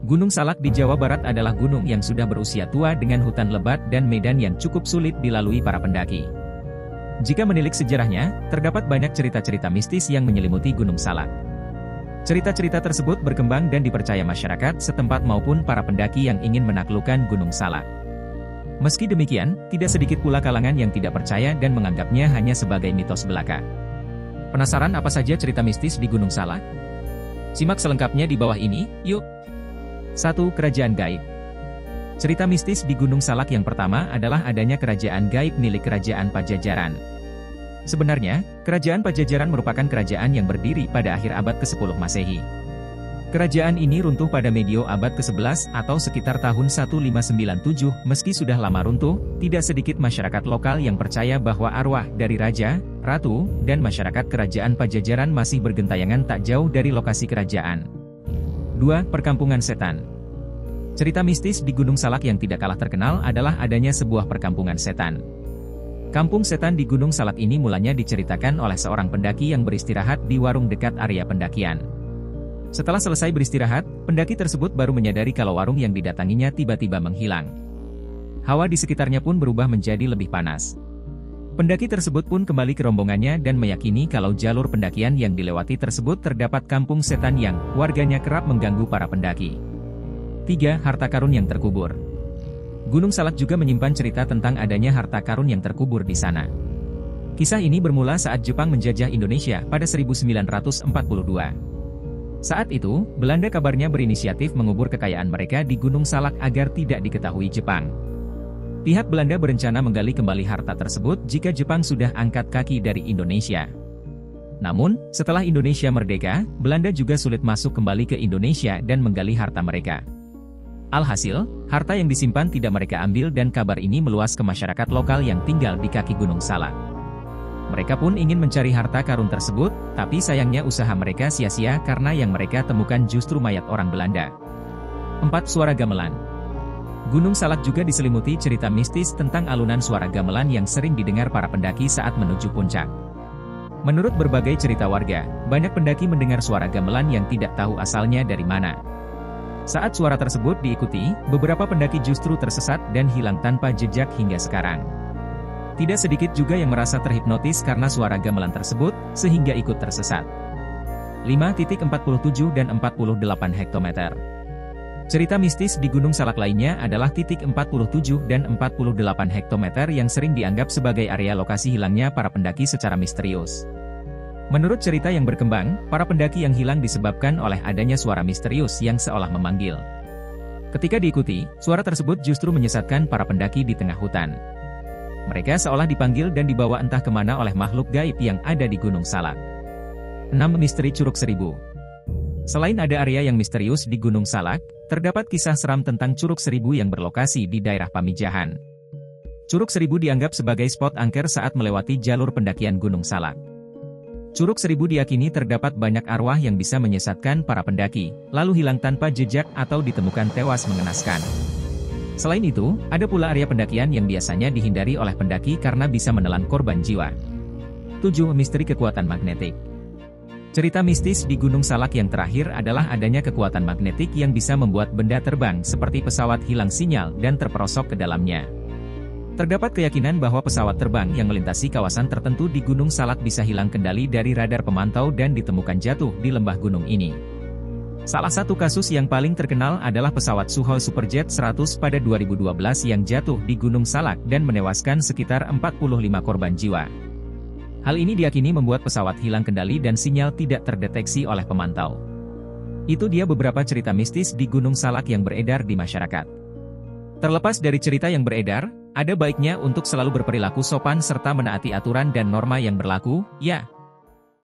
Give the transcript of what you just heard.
Gunung Salak di Jawa Barat adalah gunung yang sudah berusia tua dengan hutan lebat dan medan yang cukup sulit dilalui para pendaki. Jika menilik sejarahnya, terdapat banyak cerita-cerita mistis yang menyelimuti Gunung Salak. Cerita-cerita tersebut berkembang dan dipercaya masyarakat setempat maupun para pendaki yang ingin menaklukkan Gunung Salak. Meski demikian, tidak sedikit pula kalangan yang tidak percaya dan menganggapnya hanya sebagai mitos belaka. Penasaran apa saja cerita mistis di Gunung Salak? Simak selengkapnya di bawah ini, yuk! 1. Kerajaan Gaib. Cerita mistis di Gunung Salak yang pertama adalah adanya kerajaan gaib milik Kerajaan Pajajaran. Sebenarnya, Kerajaan Pajajaran merupakan kerajaan yang berdiri pada akhir abad ke-10 Masehi. Kerajaan ini runtuh pada medio abad ke-11 atau sekitar tahun 1597. Meski sudah lama runtuh, tidak sedikit masyarakat lokal yang percaya bahwa arwah dari raja, ratu, dan masyarakat Kerajaan Pajajaran masih bergentayangan tak jauh dari lokasi kerajaan. 2. Perkampungan Setan. Cerita mistis di Gunung Salak yang tidak kalah terkenal adalah adanya sebuah perkampungan setan. Kampung setan di Gunung Salak ini mulanya diceritakan oleh seorang pendaki yang beristirahat di warung dekat area pendakian. Setelah selesai beristirahat, pendaki tersebut baru menyadari kalau warung yang didatanginya tiba-tiba menghilang. Hawa di sekitarnya pun berubah menjadi lebih panas. Pendaki tersebut pun kembali ke rombongannya dan meyakini kalau jalur pendakian yang dilewati tersebut terdapat kampung setan yang warganya kerap mengganggu para pendaki. 3. Harta karun yang terkubur. Gunung Salak juga menyimpan cerita tentang adanya harta karun yang terkubur di sana. Kisah ini bermula saat Jepang menjajah Indonesia pada 1942. Saat itu, Belanda kabarnya berinisiatif mengubur kekayaan mereka di Gunung Salak agar tidak diketahui Jepang. Pihak Belanda berencana menggali kembali harta tersebut jika Jepang sudah angkat kaki dari Indonesia. Namun, setelah Indonesia merdeka, Belanda juga sulit masuk kembali ke Indonesia dan menggali harta mereka. Alhasil, harta yang disimpan tidak mereka ambil dan kabar ini meluas ke masyarakat lokal yang tinggal di kaki Gunung Salak. Mereka pun ingin mencari harta karun tersebut, tapi sayangnya usaha mereka sia-sia karena yang mereka temukan justru mayat orang Belanda. 4. Suara gamelan. Gunung Salak juga diselimuti cerita mistis tentang alunan suara gamelan yang sering didengar para pendaki saat menuju puncak. Menurut berbagai cerita warga, banyak pendaki mendengar suara gamelan yang tidak tahu asalnya dari mana. Saat suara tersebut diikuti, beberapa pendaki justru tersesat dan hilang tanpa jejak hingga sekarang. Tidak sedikit juga yang merasa terhipnotis karena suara gamelan tersebut, sehingga ikut tersesat. 5.47 dan 48 hektometer. Cerita mistis di Gunung Salak lainnya adalah titik 47 dan 48 hektometer yang sering dianggap sebagai area lokasi hilangnya para pendaki secara misterius. Menurut cerita yang berkembang, para pendaki yang hilang disebabkan oleh adanya suara misterius yang seolah memanggil. Ketika diikuti, suara tersebut justru menyesatkan para pendaki di tengah hutan. Mereka seolah dipanggil dan dibawa entah kemana oleh makhluk gaib yang ada di Gunung Salak. 6. Misteri Curug Seribu. Selain ada area yang misterius di Gunung Salak, terdapat kisah seram tentang Curug Seribu yang berlokasi di daerah Pamijahan. Curug Seribu dianggap sebagai spot angker saat melewati jalur pendakian Gunung Salak. Curug Seribu diyakini terdapat banyak arwah yang bisa menyesatkan para pendaki, lalu hilang tanpa jejak atau ditemukan tewas mengenaskan. Selain itu, ada pula area pendakian yang biasanya dihindari oleh pendaki karena bisa menelan korban jiwa. 7. Misteri Kekuatan Magnetik. Cerita mistis di Gunung Salak yang terakhir adalah adanya kekuatan magnetik yang bisa membuat benda terbang seperti pesawat hilang sinyal dan terperosok ke dalamnya. Terdapat keyakinan bahwa pesawat terbang yang melintasi kawasan tertentu di Gunung Salak bisa hilang kendali dari radar pemantau dan ditemukan jatuh di lembah gunung ini. Salah satu kasus yang paling terkenal adalah pesawat Sukhoi Superjet 100 pada 2012 yang jatuh di Gunung Salak dan menewaskan sekitar 45 korban jiwa. Hal ini diyakini membuat pesawat hilang kendali dan sinyal tidak terdeteksi oleh pemantau. Itu dia beberapa cerita mistis di Gunung Salak yang beredar di masyarakat. Terlepas dari cerita yang beredar, ada baiknya untuk selalu berperilaku sopan serta menaati aturan dan norma yang berlaku, ya.